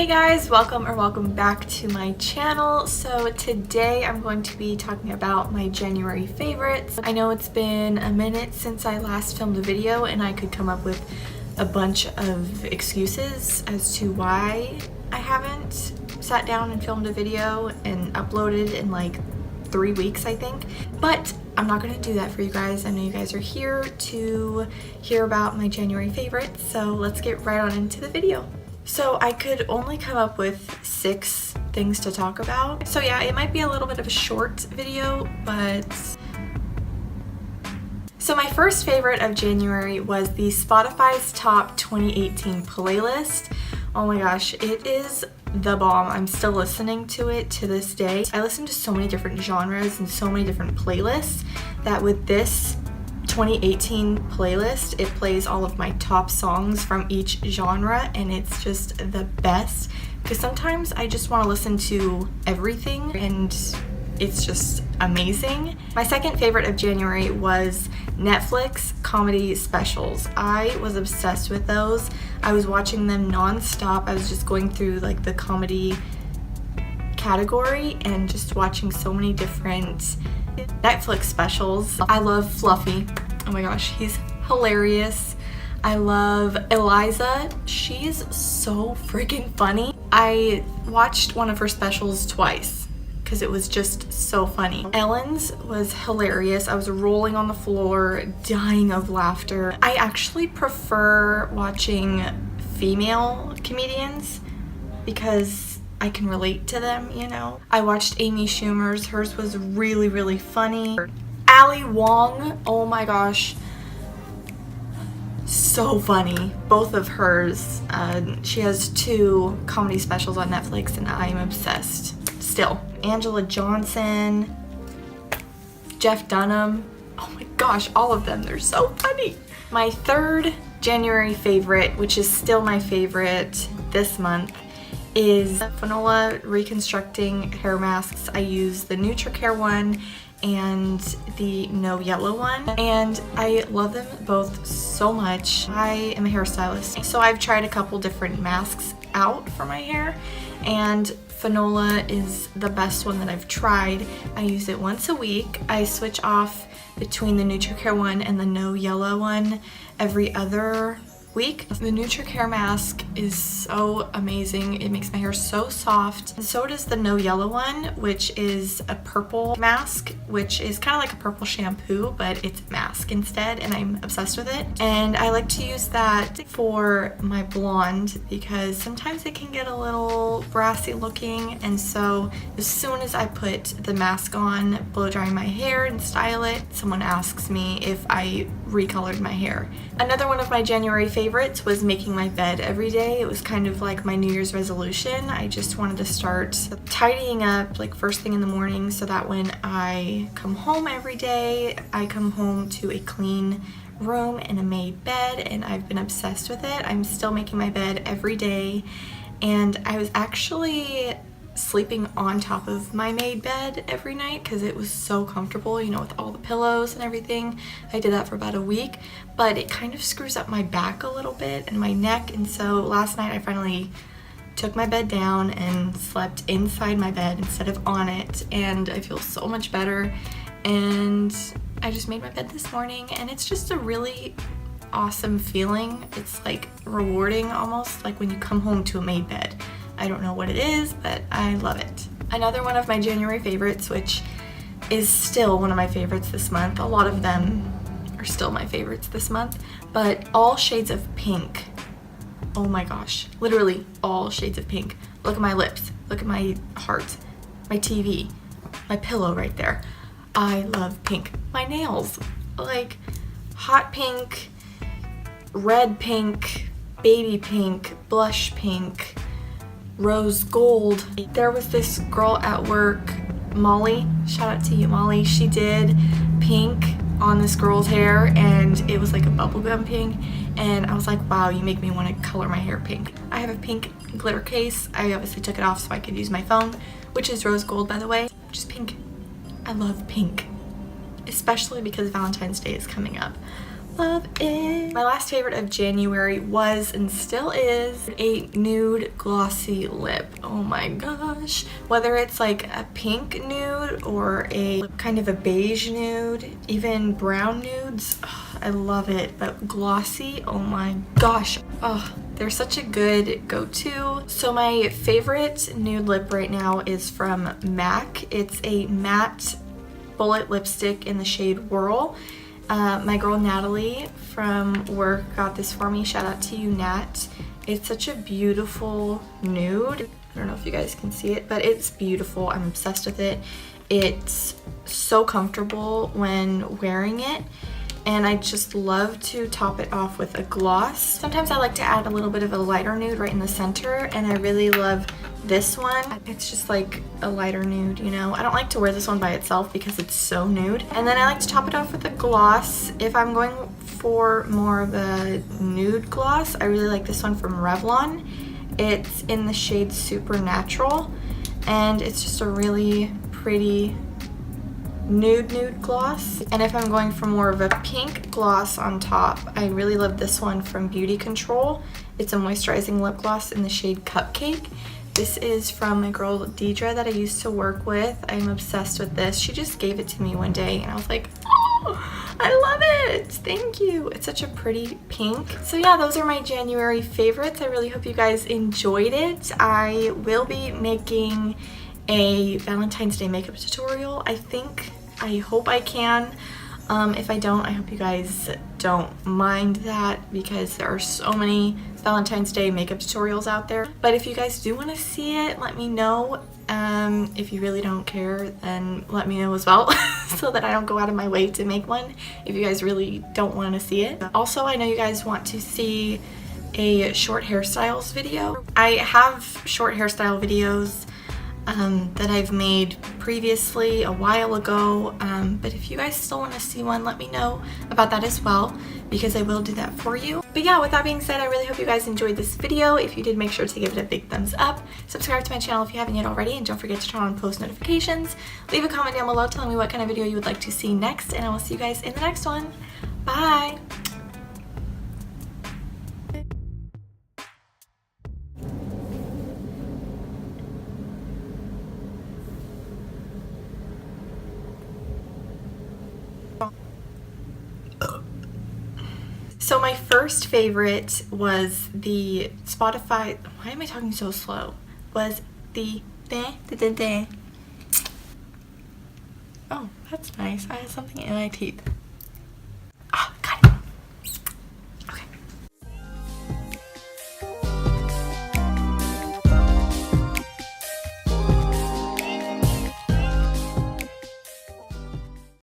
Guys, welcome back to my channel. So today I'm going to be talking about my January favorites. I know it's been a minute since I last filmed a video and I could come up with a bunch of excuses as to why I haven't sat down and filmed a video and uploaded in like 3 weeks, I think. But I'm not going to do that for you guys. I know you guys are here to hear about my January favorites, so let's get right on into the video. So I could only come up with 6 things to talk about. So yeah, it might be a little bit of a short video, but... So my first favorite of January was the Spotify's Top 2018 playlist. Oh my gosh, it is the bomb. I'm still listening to it to this day. I listen to so many different genres and so many different playlists that with this 2018 playlist, it plays all of my top songs from each genre, and it's just the best because sometimes I just want to listen to everything and it's just amazing. My second favorite of January was Netflix comedy specials. I was obsessed with those. I was watching them non-stop. I was just going through like the comedy category and just watching so many different Netflix specials. I love Fluffy. Oh my gosh, he's hilarious. I love Eliza. She's so freaking funny. I watched one of her specials twice because it was just so funny. Ellen's was hilarious. I was rolling on the floor, dying of laughter. I actually prefer watching female comedians because I can relate to them, you know? I watched Amy Schumer's. Hers was really, really funny. Ali Wong, oh my gosh, so funny. Both of hers. She has 2 comedy specials on Netflix and I am obsessed still. Angela Johnson, Jeff Dunham, oh my gosh, all of them, they're so funny. My third January favorite, which is still my favorite this month, is Fanola Reconstructing hair masks. I use the NutriCare one and the No Yellow one, and I love them both so much. I am a hairstylist, so I've tried a couple different masks out for my hair, and Fanola is the best one that I've tried. I use it once a week. I switch off between the NutriCare one and the No Yellow one every other week. The NutriCare mask is so amazing. It makes my hair so soft. And so does the No Yellow one, which is a purple mask, which is kind of like a purple shampoo, but it's a mask instead, and I'm obsessed with it. And I like to use that for my blonde because sometimes it can get a little brassy looking, and so as soon as I put the mask on, blow drying my hair and style it, someone asks me if I recolored my hair. Another one of my January favorites was making my bed every day. It was kind of like my New Year's resolution. I just wanted to start tidying up like first thing in the morning so that when I come home every day, I come home to a clean room and a made bed, and I've been obsessed with it. I'm still making my bed every day, and I was actually sleeping on top of my made bed every night because it was so comfortable, you know, with all the pillows and everything. I did that for about a week, but it kind of screws up my back a little bit and my neck, and so last night I finally took my bed down and slept inside my bed instead of on it, and I feel so much better. And I just made my bed this morning, and it's just a really awesome feeling. It's like rewarding almost, like when you come home to a made bed. I don't know what it is, but I love it. Another one of my January favorites, which is still one of my favorites this month. A lot of them are still my favorites this month, but all shades of pink. Oh my gosh, literally all shades of pink. Look at my lips, look at my heart, my TV, my pillow right there. I love pink. My nails, like hot pink, red pink, baby pink, blush pink, rose gold. There was this girl at work, Molly, shout out to you, Molly. She did pink on this girl's hair, and it was like a bubblegum pink, and I was like, wow, you make me want to color my hair pink. I have a pink glitter case. I obviously took it off so I could use my phone, which is rose gold, by the way. Just pink. I love pink, especially because Valentine's Day is coming up. love it. My last favorite of January was and still is a nude glossy lip. Oh my gosh. Whether it's like a pink nude or a kind of a beige nude, even brown nudes, oh, I love it. But glossy, oh my gosh. Oh, they're such a good go-to. So my favorite nude lip right now is from MAC. It's a matte bullet lipstick in the shade Whirl. My girl Natalie from work got this for me. Shout out to you, Nat. It's such a beautiful nude. I don't know if you guys can see it, but it's beautiful. I'm obsessed with it. It's so comfortable when wearing it. And I just love to top it off with a gloss. Sometimes I like to add a little bit of a lighter nude right in the center, and I really love this one. It's just like a lighter nude, you know? I don't like to wear this one by itself because it's so nude. And then I like to top it off with a gloss. If I'm going for more of a nude gloss, I really like this one from Revlon. It's in the shade Supernatural, and it's just a really pretty nude gloss. And if I'm going for more of a pink gloss on top, I really love this one from Beauty Control. It's a moisturizing lip gloss in the shade Cupcake. This is from my girl Deidre that I used to work with. I'm obsessed with this. She just gave it to me one day and I was like, oh, I love it. Thank you. It's such a pretty pink. So yeah, those are my January favorites. I really hope you guys enjoyed it. I will be making a Valentine's Day makeup tutorial. I hope I can. If I don't, I hope you guys don't mind that because there are so many Valentine's Day makeup tutorials out there. But if you guys do want to see it, let me know. If you really don't care, then let me know as well so that I don't go out of my way to make one if you guys really don't want to see it. Also, I know you guys want to see a short hairstyles video. I have short hairstyle videos that I've made previously a while ago, but if you guys still want to see one, let me know about that as well because I will do that for you. But yeah, with that being said, I really hope you guys enjoyed this video. If you did, make sure to give it a big thumbs up, subscribe to my channel if you haven't yet already, and don't forget to turn on post notifications. Leave a comment down below telling me what kind of video you would like to see next, and I will see you guys in the next one. Bye! So my first favorite was the Spotify, why am I talking so slow? Was the oh, that's nice. I had something in my teeth.